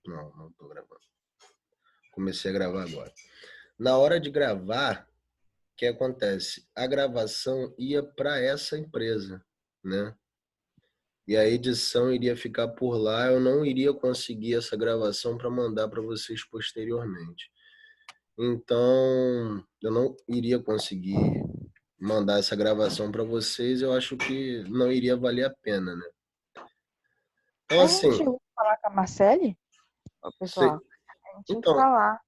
Não, não tô gravando. Comecei a gravar agora. Na hora de gravar, o que acontece? A gravação ia para essa empresa, né? E a edição iria ficar por lá, eu não iria conseguir essa gravação para mandar para vocês posteriormente. Então, eu não iria conseguir mandar essa gravação para vocês, eu acho que não iria valer a pena, né? Então, A gente assim, chegou a falar com a Marcele, ô, cê- pessoal. A gente tinha que então, falar.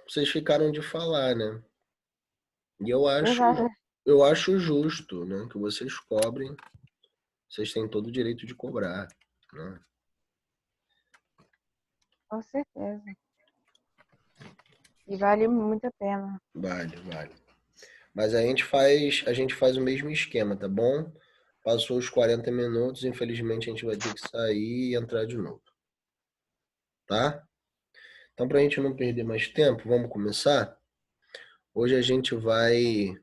vocês ficaram de falar, né? E eu acho, Verdade, eu acho justo, né, que vocês cobrem, vocês têm todo o direito de cobrar, né? com certeza. E vale muito a pena. Vale, vale. Mas a gente faz o mesmo esquema, tá bom? Passou os 40 minutos, infelizmente a gente vai ter que sair e entrar de novo, tá? Então, para a gente não perder mais tempo, vamos começar? Hoje a gente vai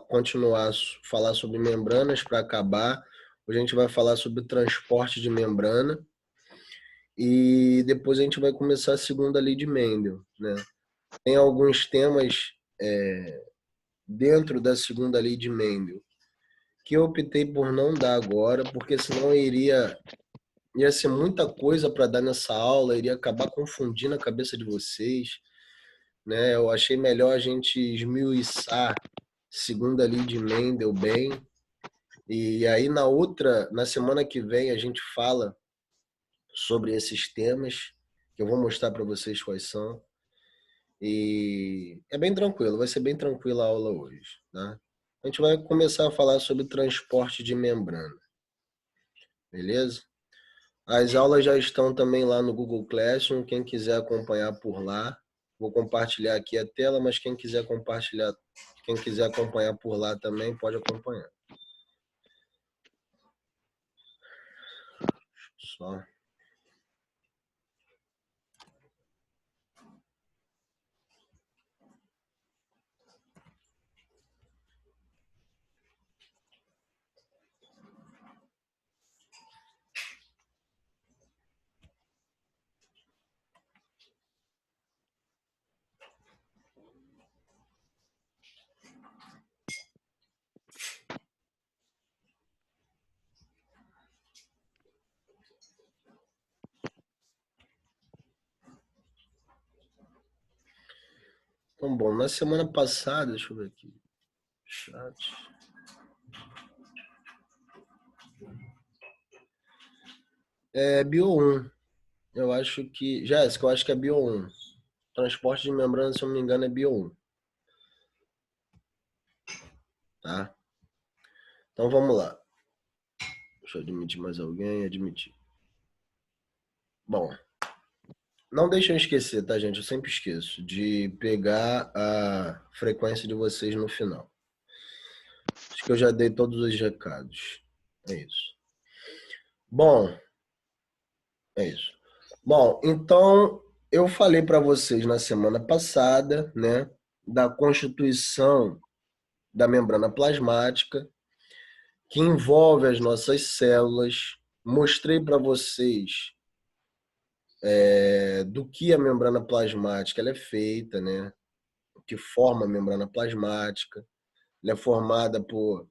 continuar a falar sobre membranas para acabar. Hoje a gente vai falar sobre transporte de membrana e depois a gente vai começar a segunda lei de Mendel, né? Tem alguns temas dentro da segunda lei de Mendel que eu optei por não dar agora, porque senão ia ser muita coisa para dar nessa aula, iria acabar confundindo a cabeça de vocês, né? Eu achei melhor a gente esmiuçar segunda lei de Mendel bem, e aí na semana que vem a gente fala sobre esses temas, que eu vou mostrar para vocês quais são. E é bem tranquilo, vai ser bem tranquila a aula hoje, tá? A gente vai começar a falar sobre transporte de membrana, beleza? As aulas já estão também lá no Google Classroom, quem quiser acompanhar por lá. Vou compartilhar aqui a tela, mas quem quiser acompanhar por lá também pode acompanhar. Só. Então, bom, na semana passada, deixa eu ver aqui. Chat. É Bio 1. Eu acho que. Jéssica, eu acho que é Bio 1. Transporte de membrana, se eu não me engano, é Bio 1. Tá? Então vamos lá. Deixa eu admitir mais alguém. Admitir. Bom, não deixem eu esquecer, tá, gente? Eu sempre esqueço de pegar a frequência de vocês no final. Acho que eu já dei todos os recados. É isso. Bom, é isso. Bom, então eu falei para vocês na semana passada, né, da constituição da membrana plasmática, que envolve as nossas células. Mostrei para vocês do que a membrana plasmática ela é feita, né? O que forma a membrana plasmática. Ela é formada por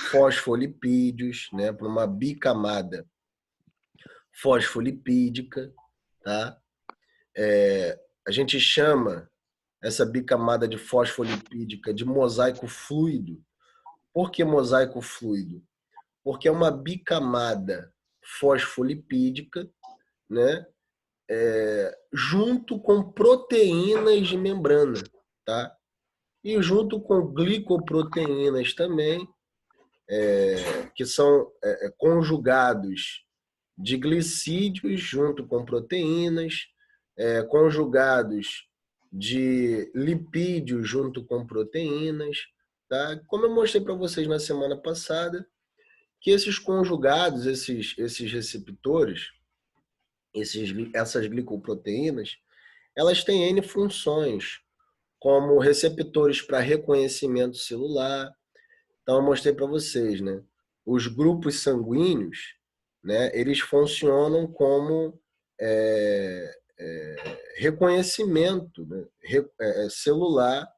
fosfolipídios, né? Por uma bicamada fosfolipídica, tá? A gente chama essa bicamada de fosfolipídica de mosaico fluido. Por que mosaico fluido? Porque é uma bicamada fosfolipídica, né? Junto com proteínas de membrana, tá? E junto com glicoproteínas também, que são conjugados de glicídios junto com proteínas, conjugados de lipídios junto com proteínas, tá? Como eu mostrei para vocês na semana passada, que esses conjugados, esses receptores, essas glicoproteínas, elas têm N funções, como receptores para reconhecimento celular. Então, eu mostrei para vocês, né? Os grupos sanguíneos, né? Eles funcionam como reconhecimento, né, celular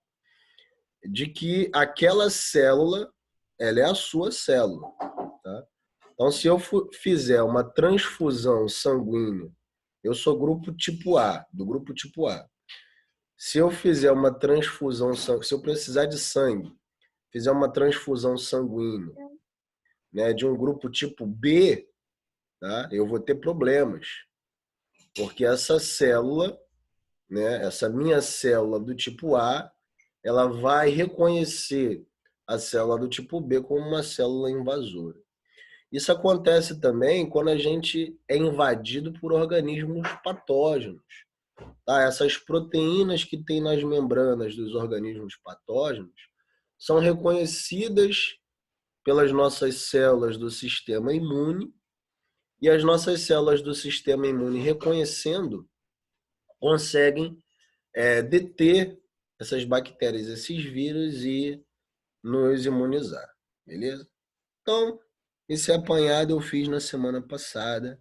de que aquela célula ela é a sua célula. Tá? Então, se eu fizer uma transfusão sanguínea, eu sou grupo tipo A, do grupo tipo A. Se eu fizer uma transfusão, se eu precisar de sangue, fizer uma transfusão sanguínea, né, de um grupo tipo B, tá, eu vou ter problemas. Porque essa célula, né, essa minha célula do tipo A, ela vai reconhecer a célula do tipo B como uma célula invasora. Isso acontece também quando a gente é invadido por organismos patógenos. Tá? Essas proteínas que tem nas membranas dos organismos patógenos são reconhecidas pelas nossas células do sistema imune, e as nossas células do sistema imune, reconhecendo, conseguem deter essas bactérias, esses vírus, e nos imunizar. Beleza? Então, esse apanhado eu fiz na semana passada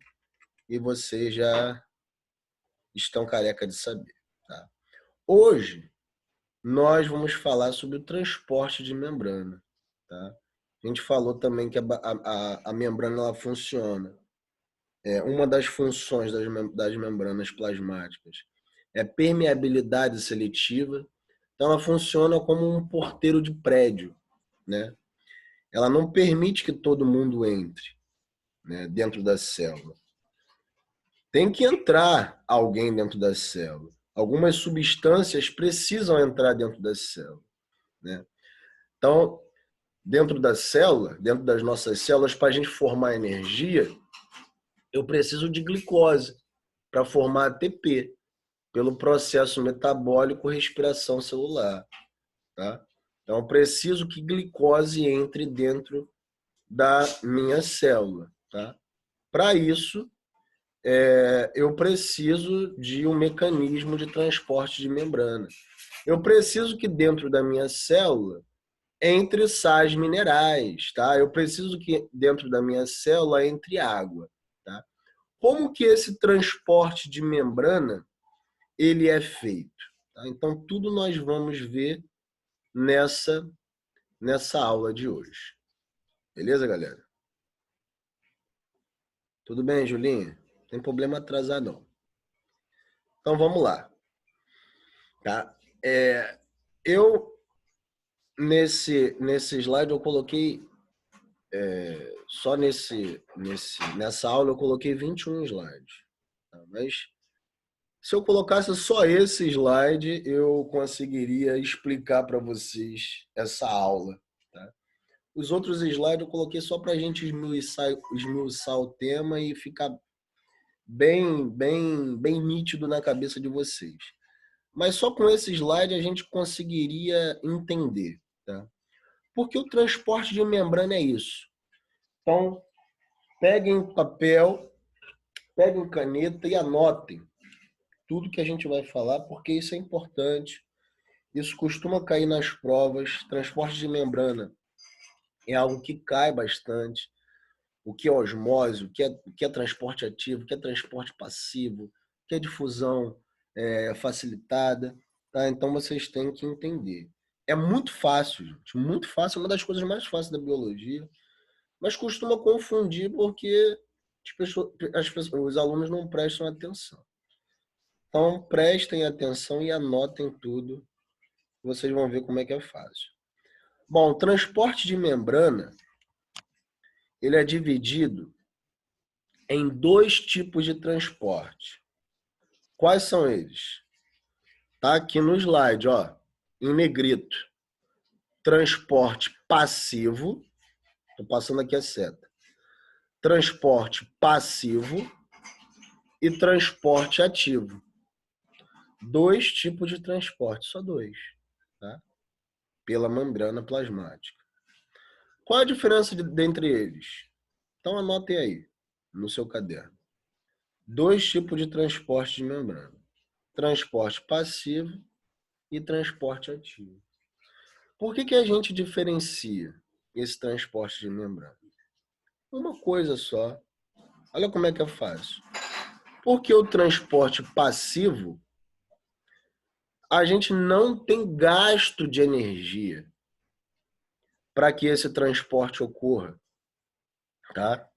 e vocês já estão careca de saber. Tá? Hoje, nós vamos falar sobre o transporte de membrana. Tá? A gente falou também que a membrana ela funciona. Uma das funções das membranas plasmáticas é permeabilidade seletiva. Então, ela funciona como um porteiro de prédio. Né? Ela não permite que todo mundo entre, né, dentro da célula. Tem que entrar alguém dentro da célula. Algumas substâncias precisam entrar dentro da célula. Né? Então, dentro da célula, dentro das nossas células, para a gente formar energia, eu preciso de glicose para formar ATP, pelo processo metabólico respiração celular. Tá? Então, eu preciso que glicose entre dentro da minha célula. Tá? Para isso, eu preciso de um mecanismo de transporte de membrana. Eu preciso que dentro da minha célula entre sais minerais, tá? Eu preciso que dentro da minha célula entre água, tá? Como que esse transporte de membrana ele é feito? Tá? Então tudo nós vamos ver nessa aula de hoje. Beleza, galera? Tudo bem, Julinha? Não tem problema atrasar, não. Então vamos lá. Tá? Eu, nesse slide, eu coloquei, só nessa aula, eu coloquei 21 slides. Tá? Mas se eu colocasse só esse slide, eu conseguiria explicar para vocês essa aula. Tá? Os outros slides eu coloquei só para a gente esmiuçar o tema e ficar bem nítido na cabeça de vocês. Mas só com esse slide a gente conseguiria entender. Tá? Porque o transporte de membrana é isso. Então, peguem papel, peguem caneta e anotem tudo que a gente vai falar, porque isso é importante. Isso costuma cair nas provas. Transporte de membrana é algo que cai bastante. O que é osmose, o que é transporte ativo, o que é transporte passivo, o que é difusão facilitada. Tá? Então, vocês têm que entender. É muito fácil, gente. Muito fácil. É uma das coisas mais fáceis da biologia. Mas costuma confundir porque os alunos não prestam atenção. Então, prestem atenção e anotem tudo. Vocês vão ver como é que é fácil. Bom, o transporte de membrana, ele é dividido em dois tipos de transporte. Quais são eles? Tá aqui no slide, ó, em negrito. Transporte passivo, estou passando aqui a seta. Transporte passivo e transporte ativo. Dois tipos de transporte, só dois, tá? Pela membrana plasmática. Qual a diferença dentre eles? Então anotem aí, no seu caderno. Dois tipos de transporte de membrana. Transporte passivo e transporte ativo. Por que a gente diferencia esse transporte de membrana? Uma coisa só. Olha como é que é fácil. Porque o transporte passivo, a gente não tem gasto de energia para que esse transporte ocorra, tá?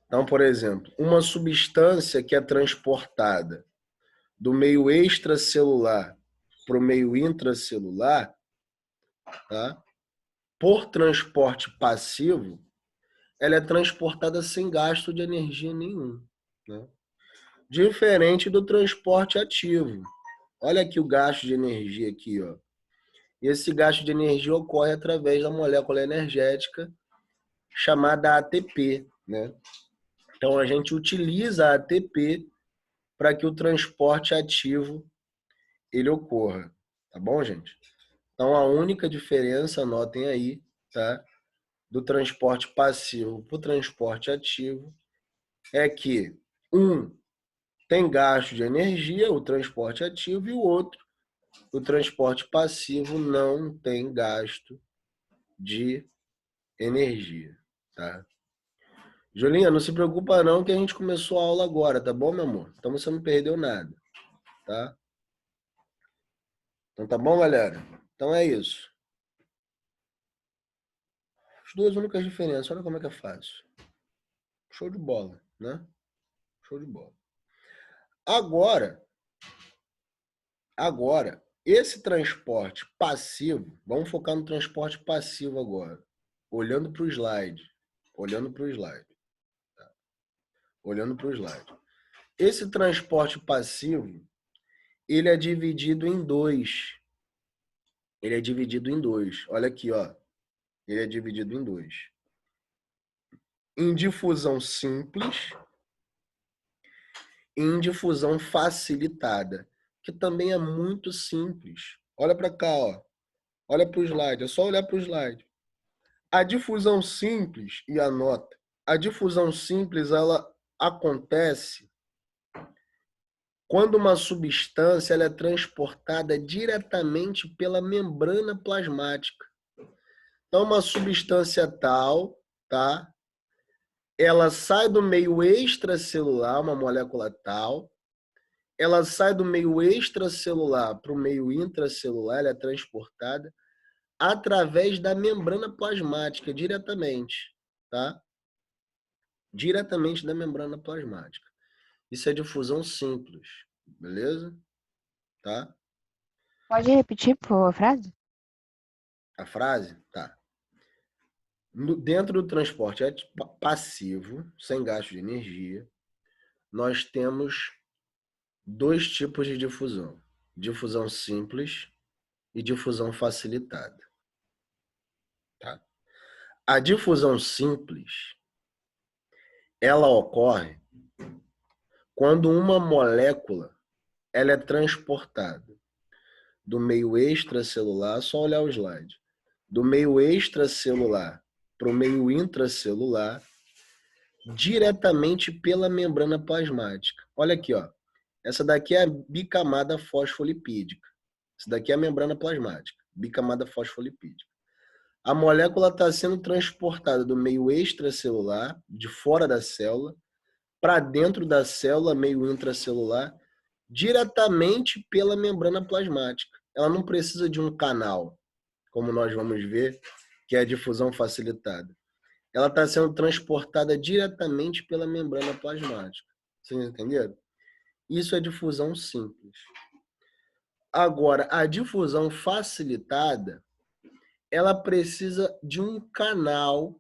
Então, por exemplo, uma substância que é transportada do meio extracelular para o meio intracelular, tá? Por transporte passivo, ela é transportada sem gasto de energia nenhum, né? Diferente do transporte ativo. Olha aqui o gasto de energia aqui, ó. Esse gasto de energia ocorre através da molécula energética chamada ATP, né? Então a gente utiliza a ATP para que o transporte ativo ele ocorra, tá bom, gente? Então a única diferença, anotem aí, tá, do transporte passivo para o transporte ativo é que um tem gasto de energia, o transporte ativo, e o outro, o transporte passivo, não tem gasto de energia, tá? Julinha, não se preocupa não que a gente começou a aula agora, tá bom, meu amor? Então você não perdeu nada, tá? Então tá bom, galera? Então é isso. As duas únicas diferenças, olha como é que é fácil. Show de bola, né? Show de bola. Agora, esse transporte passivo, vamos focar no transporte passivo agora. Olhando para o slide. Olhando para o slide. Tá? Olhando para o slide. Esse transporte passivo, ele é dividido em dois. Ele é dividido em dois. Olha aqui, ó. Ele é dividido em dois. Em difusão simples e em difusão facilitada, que também é muito simples. Olha para cá, ó. Olha para o slide. É só olhar para o slide. A difusão simples, e anota, a difusão simples ela acontece quando uma substância ela é transportada diretamente pela membrana plasmática. Então, uma substância tal, tá? Ela sai do meio extracelular, uma molécula tal, ela sai do meio extracelular para o meio intracelular, ela é transportada através da membrana plasmática, diretamente, tá? Diretamente da membrana plasmática. Isso é difusão simples, beleza? Tá? Pode repetir, por favor, a frase? A frase? Tá. Dentro do transporte passivo, sem gasto de energia, nós temos dois tipos de difusão. Difusão simples e difusão facilitada. Tá? A difusão simples, ela ocorre quando uma molécula ela é transportada do meio extracelular, só olhar o slide, do meio extracelular para o meio intracelular, diretamente pela membrana plasmática. Olha aqui, ó. Essa daqui é a bicamada fosfolipídica. Essa daqui é a membrana plasmática, bicamada fosfolipídica. A molécula está sendo transportada do meio extracelular, de fora da célula, para dentro da célula, meio intracelular, diretamente pela membrana plasmática. Ela não precisa de um canal, como nós vamos ver, que é a difusão facilitada. Ela está sendo transportada diretamente pela membrana plasmática. Vocês entenderam? Isso é difusão simples. Agora, a difusão facilitada, ela precisa de um canal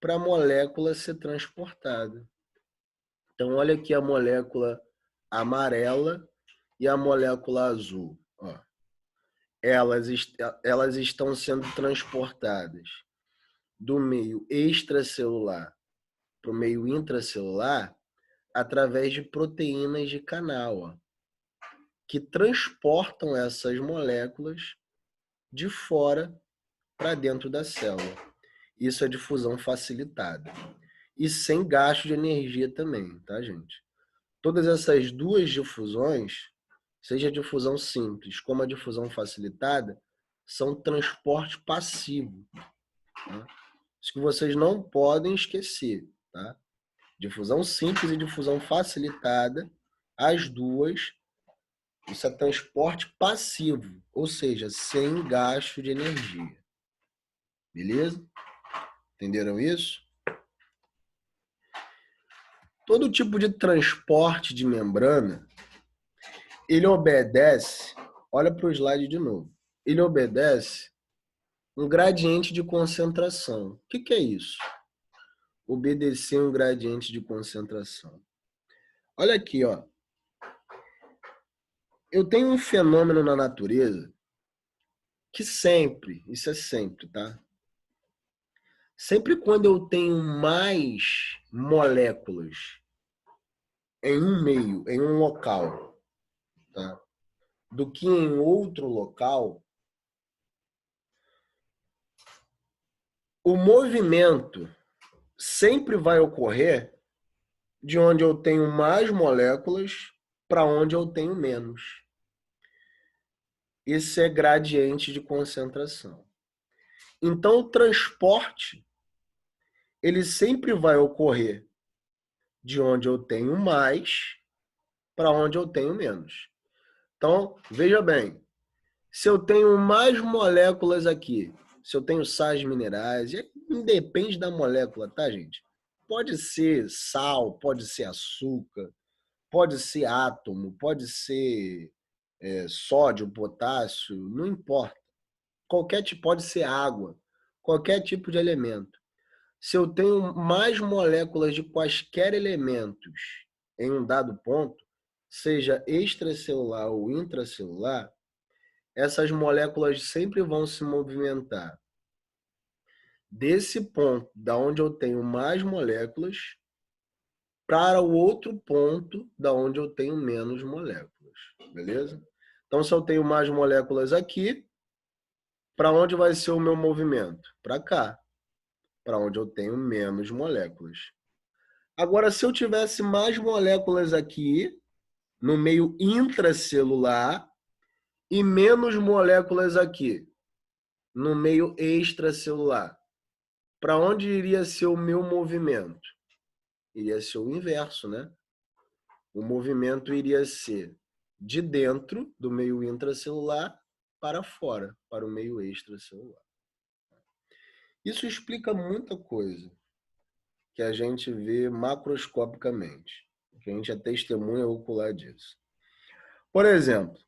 para a molécula ser transportada. Então, olha aqui a molécula amarela e a molécula azul. Ó. Elas estão sendo transportadas do meio extracelular para o meio intracelular através de proteínas de canal, ó, que transportam essas moléculas de fora para dentro da célula. Isso é difusão facilitada. E sem gasto de energia também, tá, gente? Todas essas duas difusões, seja a difusão simples como a difusão facilitada, são transporte passivo. Tá? Isso que vocês não podem esquecer, tá? Difusão simples e difusão facilitada, as duas Isso é transporte passivo, ou seja, sem gasto de energia. Beleza? Entenderam isso? Todo tipo de transporte de membrana, ele obedece, olha para o slide de novo, ele obedece um gradiente de concentração. O que é isso? Obedecer um gradiente de concentração. Olha aqui, ó. Eu tenho um fenômeno na natureza que sempre, isso é sempre, tá? Sempre quando eu tenho mais moléculas em um meio, em um local, tá? Do que em outro local, o movimento sempre vai ocorrer de onde eu tenho mais moléculas para onde eu tenho menos. Isso é gradiente de concentração. Então, o transporte, ele sempre vai ocorrer de onde eu tenho mais para onde eu tenho menos. Então, veja bem, se eu tenho mais moléculas aqui, se eu tenho sais minerais, independe da molécula, tá, gente? Pode ser sal, pode ser açúcar, pode ser átomo, pode ser sódio, potássio, não importa. Qualquer tipo, pode ser água, qualquer tipo de elemento. Se eu tenho mais moléculas de quaisquer elementos em um dado ponto, seja extracelular ou intracelular, essas moléculas sempre vão se movimentar desse ponto, da onde eu tenho mais moléculas, para o outro ponto, da onde eu tenho menos moléculas, beleza? Então, se eu tenho mais moléculas aqui, para onde vai ser o meu movimento? Para cá, para onde eu tenho menos moléculas. Agora, se eu tivesse mais moléculas aqui, no meio intracelular, e menos moléculas aqui, no meio extracelular, para onde iria ser o meu movimento? Iria ser o inverso, né? O movimento iria ser de dentro do meio intracelular para fora, para o meio extracelular. Isso explica muita coisa que a gente vê macroscopicamente, que a gente é testemunha ocular disso. Por exemplo,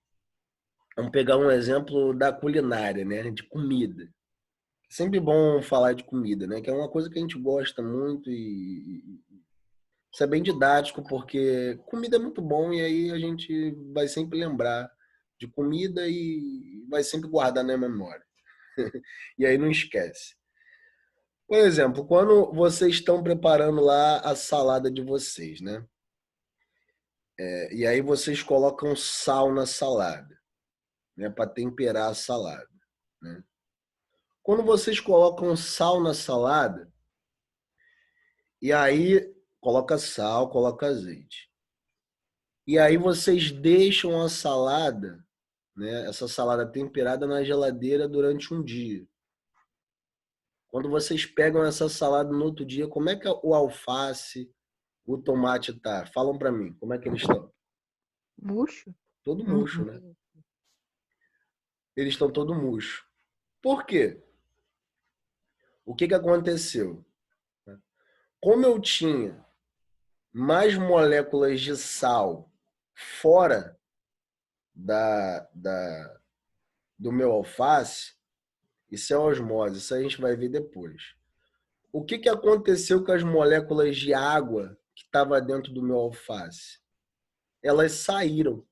vamos pegar um exemplo da culinária, né? De comida. Sempre bom falar de comida, né? Que é uma coisa que a gente gosta muito e isso é bem didático, porque comida é muito bom e aí a gente vai sempre lembrar de comida e vai sempre guardar na memória. E aí não esquece. Por exemplo, quando vocês estão preparando lá a salada de vocês, né? E aí vocês colocam sal na salada, né? Para temperar a salada, né? Quando vocês colocam sal na salada, e aí coloca sal, coloca azeite. E aí vocês deixam a salada, né, essa salada temperada na geladeira durante um dia. Quando vocês pegam essa salada no outro dia, como é que o alface, o tomate tá? Falam para mim, como é que eles estão? Murcho? Todo murcho, né? Eles estão todo murcho. Por quê? O que aconteceu? Como eu tinha mais moléculas de sal fora do meu alface, isso é osmose, isso a gente vai ver depois. O que aconteceu com as moléculas de água que estava dentro do meu alface? Elas saíram.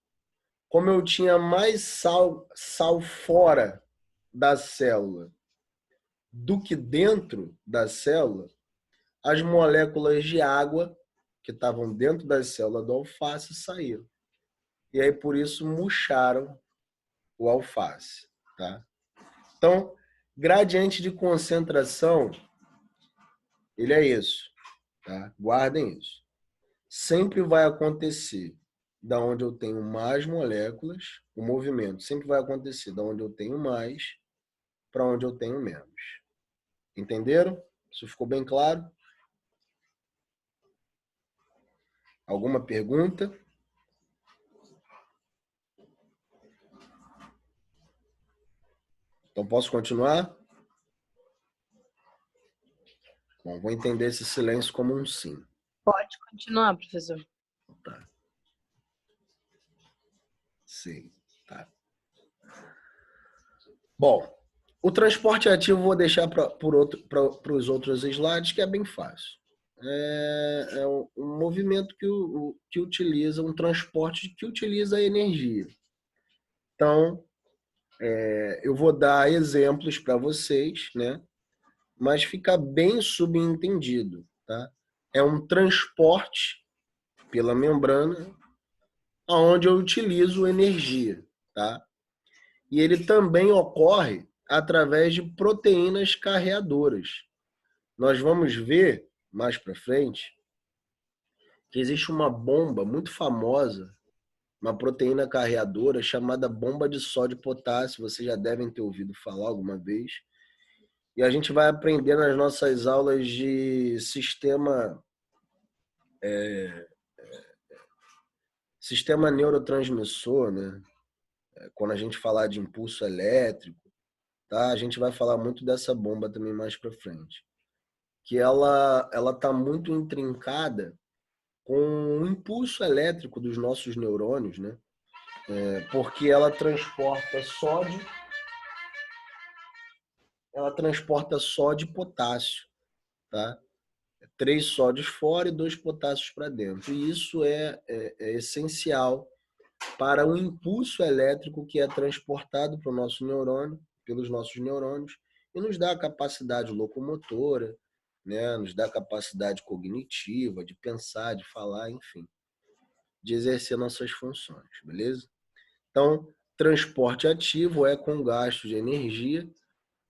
Como eu tinha mais sal fora da célula do que dentro da célula, as moléculas de água que estavam dentro da célula do alface saíram. E aí, por isso, murcharam o alface. Tá? Então, gradiente de concentração, ele é isso. Tá? Guardem isso. Sempre vai acontecer da onde eu tenho mais moléculas, o movimento sempre vai acontecer da onde eu tenho mais para onde eu tenho menos. Entenderam? Isso ficou bem claro? Alguma pergunta? Então, posso continuar? Bom, vou entender esse silêncio como um sim. Pode continuar, professor. Tá. Sim, tá. Bom, o transporte ativo vou deixar para os outros slides, que é bem fácil. É um movimento que utiliza, um transporte que utiliza energia. Então, eu vou dar exemplos para vocês, né? Mas fica bem subentendido, tá? É um transporte pela membrana, onde eu utilizo energia, tá? E ele também ocorre através de proteínas carreadoras. Nós vamos ver mais para frente que existe uma bomba muito famosa, uma proteína carreadora chamada bomba de sódio e potássio. Vocês já devem ter ouvido falar alguma vez. E a gente vai aprender nas nossas aulas de sistema neurotransmissor, né? Quando a gente falar de impulso elétrico, tá? A gente vai falar muito dessa bomba também mais para frente. Que ela tá muito intrincada com o impulso elétrico dos nossos neurônios, né? Porque ela transporta sódio e potássio, tá? 3 sódios fora e 2 potássios para dentro. E isso é essencial para o impulso elétrico que é transportado para o nosso neurônio, pelos nossos neurônios, e nos dá a capacidade locomotora, né? Nos dá a capacidade cognitiva, de pensar, de falar, enfim, de exercer nossas funções, beleza? Então, transporte ativo é com gasto de energia,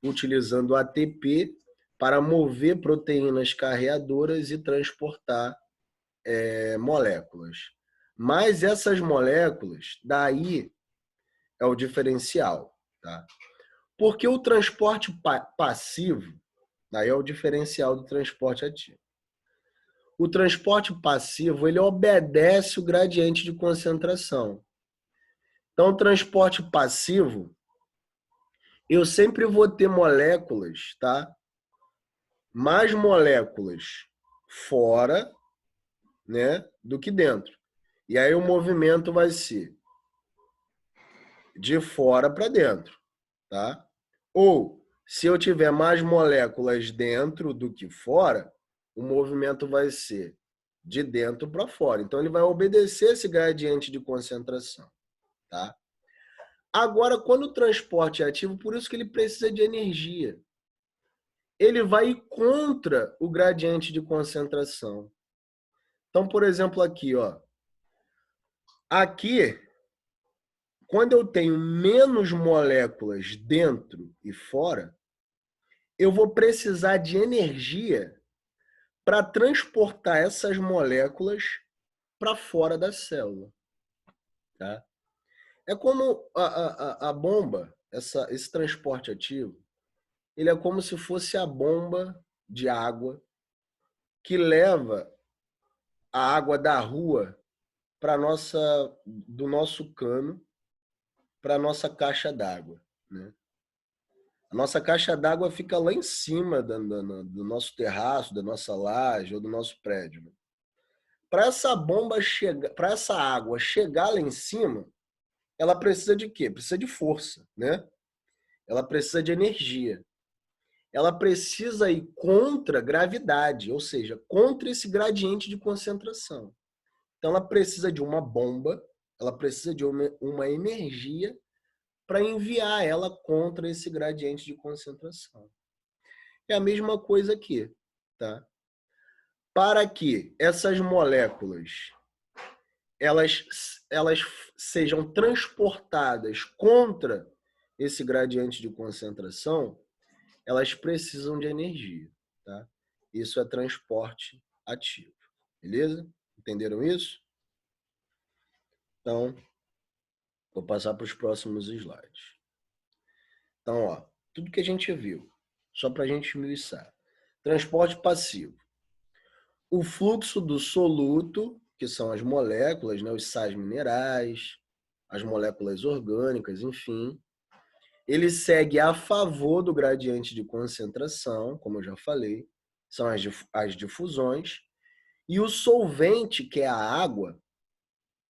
utilizando ATP para mover proteínas carreadoras e transportar moléculas. Mas essas moléculas, daí é o diferencial, tá? Porque o transporte passivo, daí é o diferencial do transporte ativo. O transporte passivo, ele obedece o gradiente de concentração. Então, o transporte passivo, eu sempre vou ter moléculas, tá? Mais moléculas fora, né, do que dentro. E aí o movimento vai ser de fora para dentro, tá? Ou, se eu tiver mais moléculas dentro do que fora, o movimento vai ser de dentro para fora. Então, ele vai obedecer esse gradiente de concentração, tá? Agora, quando o transporte é ativo, por isso que ele precisa de energia. Ele vai ir contra o gradiente de concentração. Então, por exemplo, aqui, ó. Aqui, quando eu tenho menos moléculas dentro e fora, eu vou precisar de energia para transportar essas moléculas para fora da célula. Tá? É como a bomba, esse transporte ativo, ele é como se fosse a bomba de água que leva a água da rua do nosso cano para a nossa caixa d'água, né? A nossa caixa d'água fica lá em cima do nosso terraço, da nossa laje ou do nosso prédio, né? Para essa bomba chegar, para essa água chegar lá em cima, ela precisa de quê? Precisa de força, né? Ela precisa de energia. Ela precisa ir contra a gravidade, ou seja, contra esse gradiente de concentração. Então, ela precisa de uma bomba, ela precisa de uma energia para enviar ela contra esse gradiente de concentração. É a mesma coisa aqui, tá? Para que essas moléculas elas sejam transportadas contra esse gradiente de concentração, elas precisam de energia, tá? Isso é transporte ativo, beleza? Entenderam isso? Então, vou passar para os próximos slides. Então, ó, tudo que a gente viu, só para a gente esmiuçar. Transporte passivo. O fluxo do soluto, que são as moléculas, né, os sais minerais, as moléculas orgânicas, enfim, Ele segue a favor do gradiente de concentração, como eu já falei, são as difusões. E o solvente, que é a água,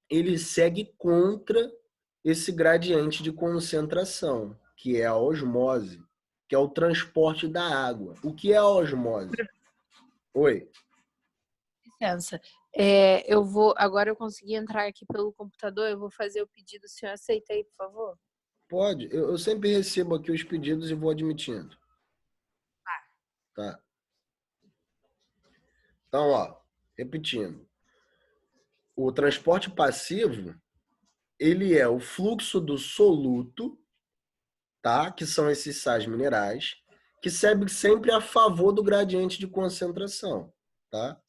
ele segue contra esse gradiente de concentração, que é a osmose, que é o transporte da água. O que é a osmose? Oi? Licença. Agora eu consegui entrar aqui pelo computador, eu vou fazer o pedido. O senhor aceita aí, por favor? Pode. Eu sempre recebo aqui os pedidos e vou admitindo. Tá? Então, ó, repetindo. O transporte passivo, ele é o fluxo do soluto, tá? Que são esses sais minerais, que segue sempre a favor do gradiente de concentração, tá?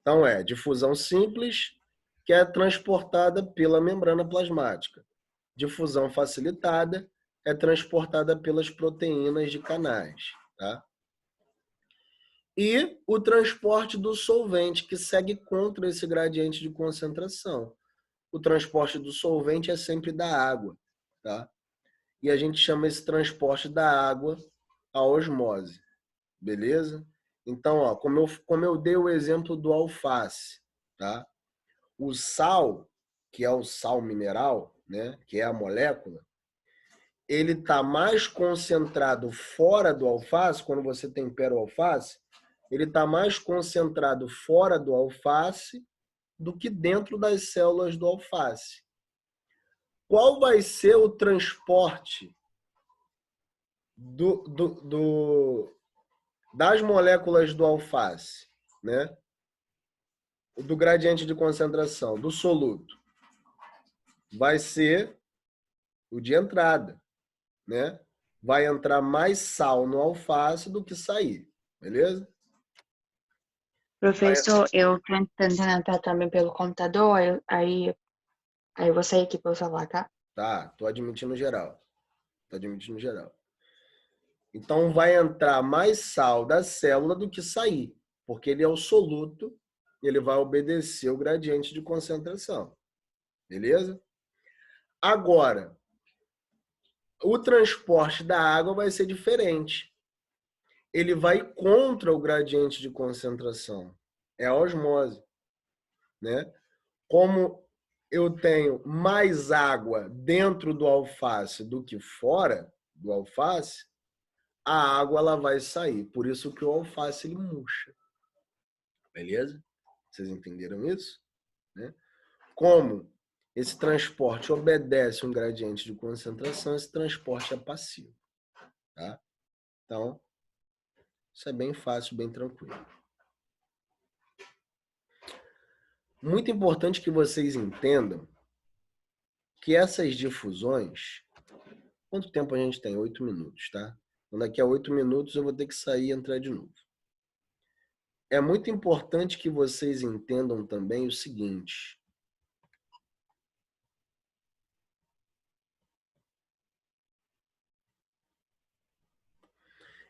Então, difusão simples, que é transportada pela membrana plasmática. Difusão facilitada é transportada pelas proteínas de canais, tá? E o transporte do solvente, que segue contra esse gradiente de concentração. O transporte do solvente é sempre da água, tá? E a gente chama esse transporte da água a osmose, beleza? Então, ó, como eu dei o exemplo do alface, tá? O sal, que é o sal mineral, né, que é a molécula, ele está mais concentrado fora do alface, quando você tempera o alface, ele está mais concentrado fora do alface do que dentro das células do alface. Qual vai ser o transporte das moléculas do alface, né? Do gradiente de concentração, do soluto? Vai ser o de entrada, né? Vai entrar mais sal no alface do que sair, beleza? Professor, eu tô tentando entrar também pelo computador, aí eu vou sair aqui para eu falar, tá? Tá, tô admitindo geral. Tô admitindo geral. Então vai entrar mais sal da célula do que sair, porque ele é o soluto, ele vai obedecer o gradiente de concentração. Beleza? Agora, o transporte da água vai ser diferente. Ele vai contra o gradiente de concentração. É a osmose, né? Como eu tenho mais água dentro do alface do que fora do alface, a água ela vai sair. Por isso que o alface ele murcha. Beleza? Vocês entenderam isso? Né? Como esse transporte obedece um gradiente de concentração, esse transporte é passivo. Tá? Então, isso é bem fácil, bem tranquilo. Muito importante que vocês entendam que essas difusões... Quanto tempo a gente tem? 8 minutos, tá? Então, daqui a 8 minutos eu vou ter que sair e entrar de novo. É muito importante que vocês entendam também o seguinte.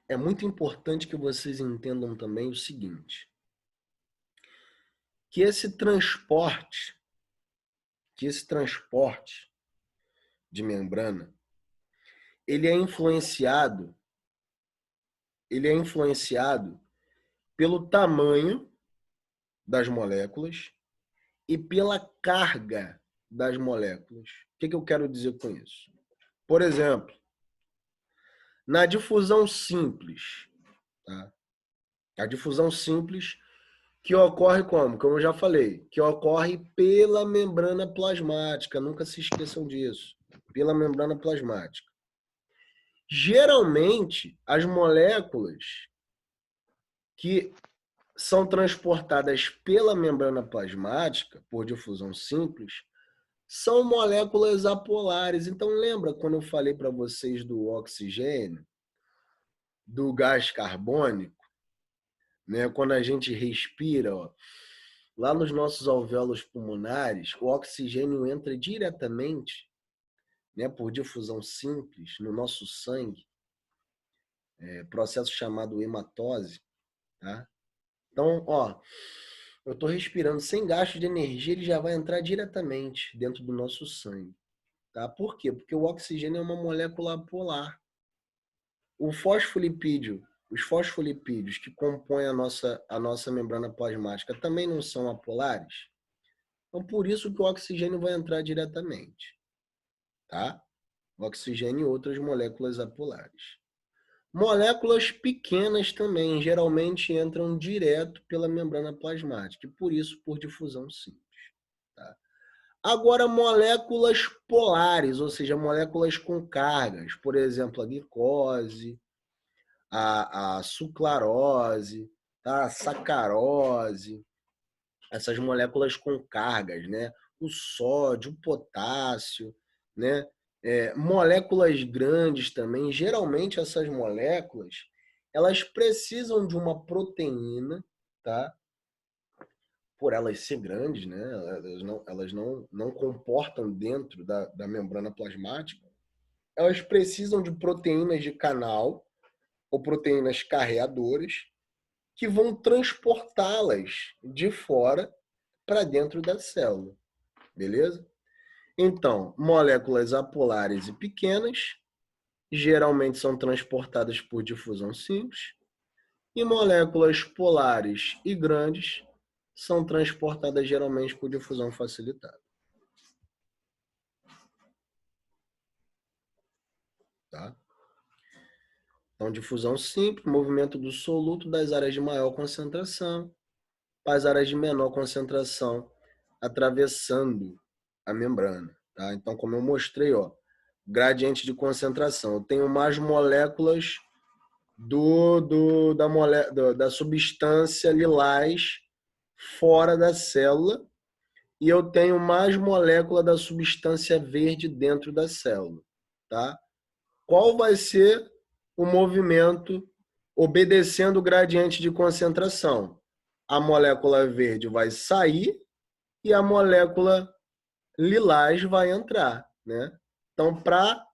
É muito importante que vocês entendam também o seguinte. Que esse transporte de membrana, ele é influenciado pelo tamanho das moléculas e pela carga das moléculas. O que eu quero dizer com isso? Por exemplo, na difusão simples, tá? A difusão simples que ocorre como? Como eu já falei, que ocorre pela membrana plasmática, nunca se esqueçam disso, pela membrana plasmática. Geralmente, as moléculas que são transportadas pela membrana plasmática, por difusão simples, são moléculas apolares. Então, lembra quando eu falei para vocês do oxigênio, do gás carbônico, né? Quando a gente respira, ó, lá nos nossos alvéolos pulmonares, o oxigênio entra diretamente, né, por difusão simples no nosso sangue, processo chamado hematose, tá? Então, ó, eu estou respirando sem gasto de energia, ele já vai entrar diretamente dentro do nosso sangue. Tá? Por quê? Porque o oxigênio é uma molécula apolar. O fosfolipídio, os fosfolipídios que compõem a nossa membrana plasmática também não são apolares? Então, por isso que o oxigênio vai entrar diretamente. Tá? O oxigênio e outras moléculas apolares. Moléculas pequenas também, geralmente entram direto pela membrana plasmática, e por isso por difusão simples. Tá? Agora, moléculas polares, ou seja, moléculas com cargas, por exemplo, a glicose, a sucralose, tá? A sacarose, essas moléculas com cargas, né? O sódio, o potássio, né? Moléculas grandes também. Geralmente essas moléculas, elas precisam de uma proteína, tá? Por elas ser grandes, né? Elas não comportam dentro da membrana plasmática. Elas precisam de proteínas de canal ou proteínas carreadoras que vão transportá-las de fora para dentro da célula, beleza? Então, moléculas apolares e pequenas geralmente são transportadas por difusão simples e moléculas polares e grandes são transportadas geralmente por difusão facilitada. Tá? Então, difusão simples, movimento do soluto das áreas de maior concentração para as áreas de menor concentração, atravessando a membrana. Tá? Então, como eu mostrei, ó, gradiente de concentração. Eu tenho mais moléculas da substância lilás fora da célula e eu tenho mais molécula da substância verde dentro da célula. Tá? Qual vai ser o movimento obedecendo o gradiente de concentração? A molécula verde vai sair e a molécula lilás vai entrar, né? Então, para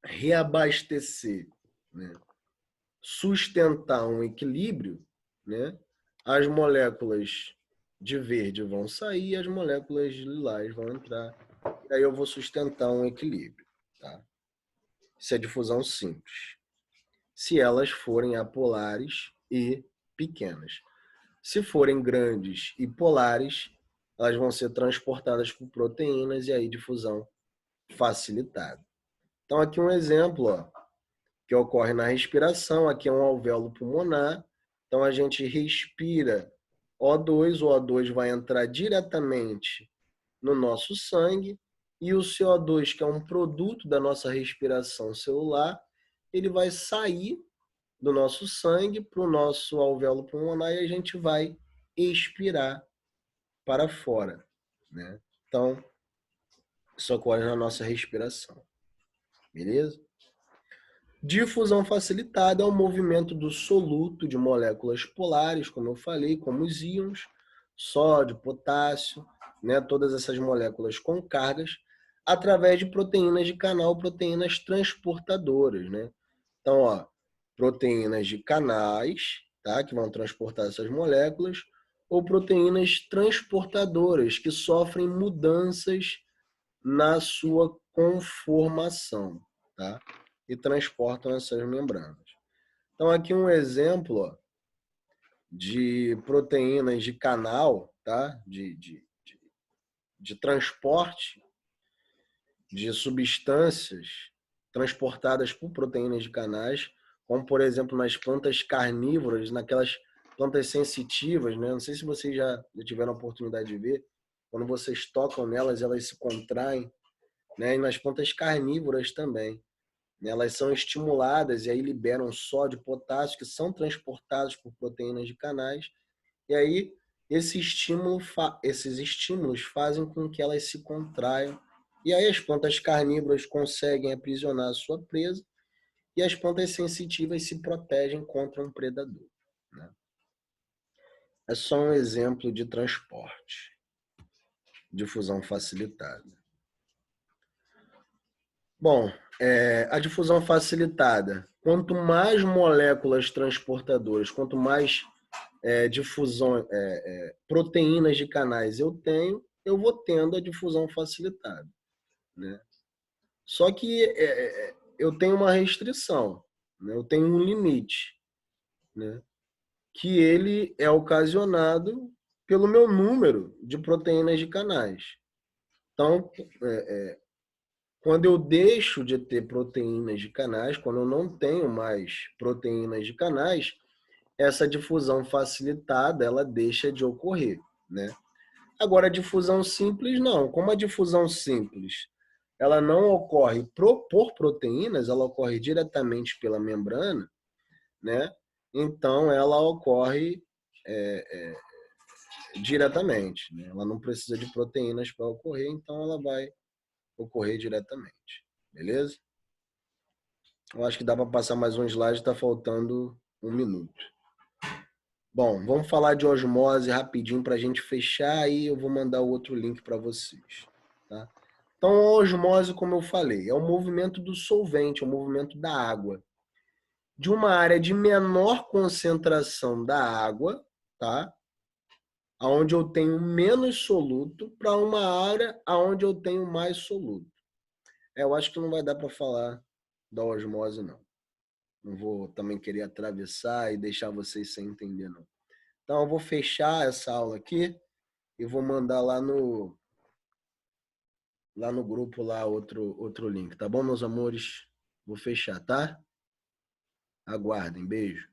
reabastecer, né, sustentar um equilíbrio, né, as moléculas de verde vão sair e as moléculas de lilás vão entrar. E aí eu vou sustentar um equilíbrio. Tá? Isso é difusão simples. Se elas forem apolares e pequenas. Se forem grandes e polares, elas vão ser transportadas por proteínas e aí difusão facilitada. Então, aqui um exemplo, ó, que ocorre na respiração. Aqui é um alvéolo pulmonar. Então, a gente respira O2. O O2 vai entrar diretamente no nosso sangue. E o CO2, que é um produto da nossa respiração celular, ele vai sair do nosso sangue para o nosso alvéolo pulmonar e a gente vai expirar para fora, né? Então, isso ocorre na nossa respiração. Beleza? Difusão facilitada é o movimento do soluto de moléculas polares, como eu falei, como os íons, sódio, potássio, né? Todas essas moléculas com cargas, através de proteínas de canal, proteínas transportadoras, né? Então, ó, proteínas de canais, tá? Que vão transportar essas moléculas, ou proteínas transportadoras, que sofrem mudanças na sua conformação, tá? E transportam essas membranas. Então, aqui um exemplo, ó, de proteínas de canal, tá? De transporte de substâncias transportadas por proteínas de canais, como, por exemplo, nas plantas carnívoras, naquelas plantas sensitivas, né? Não sei se vocês já tiveram a oportunidade de ver, quando vocês tocam nelas, elas se contraem, né? E nas plantas carnívoras também, né? Elas são estimuladas e aí liberam sódio e potássio, que são transportados por proteínas de canais, e aí esses estímulos fazem com que elas se contraiam, e aí as plantas carnívoras conseguem aprisionar a sua presa e as plantas sensitivas se protegem contra um predador, né? É só um exemplo de transporte, difusão facilitada. Bom, a difusão facilitada, quanto mais moléculas transportadoras, quanto mais proteínas de canais eu tenho eu vou tendo a difusão facilitada, né? Só que eu tenho uma restrição, né? Eu tenho um limite, né? Que ele é ocasionado pelo meu número de proteínas de canais. Então, quando eu deixo de ter proteínas de canais, quando eu não tenho mais proteínas de canais, essa difusão facilitada, ela deixa de ocorrer, né? Agora, a difusão simples, não. Como a difusão simples, ela não ocorre por proteínas, ela ocorre diretamente pela membrana, né? Então, ela ocorre diretamente, né? Ela não precisa de proteínas para ocorrer, então ela vai ocorrer diretamente, beleza? Eu acho que dá para passar mais um slide, está faltando 1 minuto. Bom, vamos falar de osmose rapidinho para a gente fechar e eu vou mandar o outro link para vocês. Tá? Então, a osmose, como eu falei, é o movimento do solvente, é o movimento da água. De uma área de menor concentração da água, tá? Onde eu tenho menos soluto, para uma área onde eu tenho mais soluto. Eu acho que não vai dar para falar da osmose, não. Não vou também querer atravessar e deixar vocês sem entender, não. Então, eu vou fechar essa aula aqui e vou mandar lá no grupo lá outro link, tá bom, meus amores? Vou fechar, tá? Aguardem, beijo.